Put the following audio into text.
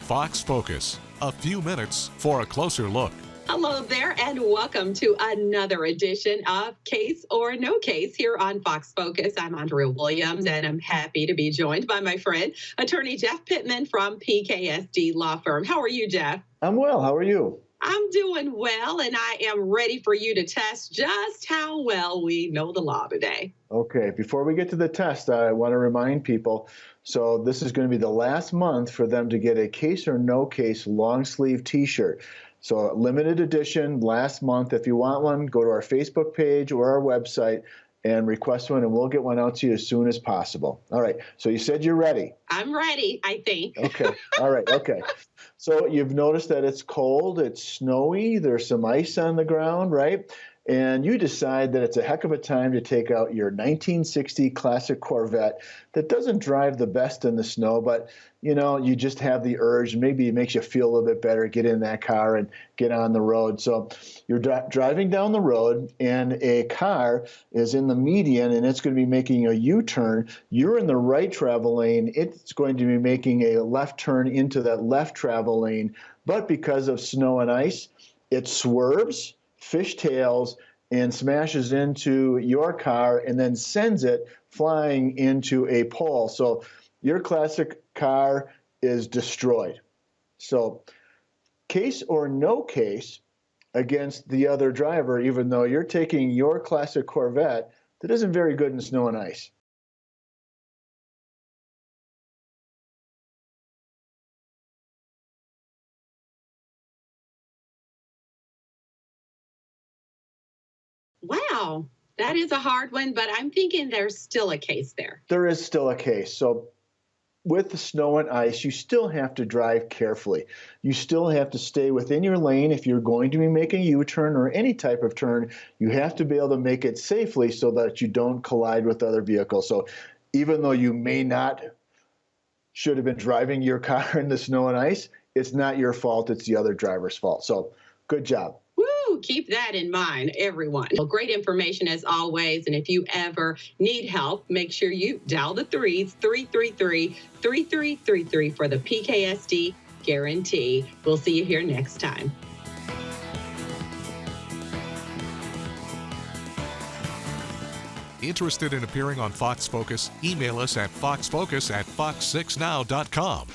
Fox Focus. A few minutes for a closer look. Hello there, and welcome to another edition of Case or No Case here on Fox Focus. I'm Andrea Williams, and I'm happy to be joined by my friend, attorney Jeff Pitman from PKSD Law Firm. How are you, Jeff? I'm well. How are you? I'm doing well, and I am ready for you to test just how well we know the law today. Okay, before we get to the test, I want to remind people, so this is going to be the last month for them to get a Case or No Case long sleeve t-shirt. So limited edition, last month. If you want one, go to our Facebook page or our website and request one, and we'll get one out to you as soon as possible. All right, so you said you're ready. I'm ready, I think. Okay, all right, okay. So you've noticed that it's cold, it's snowy, there's some ice on the ground, right? And you decide that it's a heck of a time to take out your 1960 classic Corvette that doesn't drive the best in the snow, but you just have the urge. Maybe it makes you feel a little bit better, get in that car and get on the road. So you're driving down the road and a car is in the median and it's going to be making a U-turn. You're in the right travel lane. It's going to be making a left turn into that left travel lane. But because of snow and ice, it swerves, fishtails, and smashes into your car and then sends it flying into a pole. So your classic car is destroyed. So case or no case against the other driver, even though you're taking your classic Corvette that isn't very good in snow and ice. Wow, that is a hard one, but I'm thinking there's still a case there. There is still a case. So with the snow and ice, you still have to drive carefully. You still have to stay within your lane. If you're going to be making a U-turn or any type of turn, you have to be able to make it safely so that you don't collide with other vehicles. So even though you may not should have been driving your car in the snow and ice, it's not your fault, it's the other driver's fault. So good job. Keep that in mind, everyone. Well, great information as always. And if you ever need help, make sure you dial the 333-3333 for the PKSD guarantee. We'll see you here next time. Interested in appearing on Fox Focus? Email us at foxfocus@fox6now.com.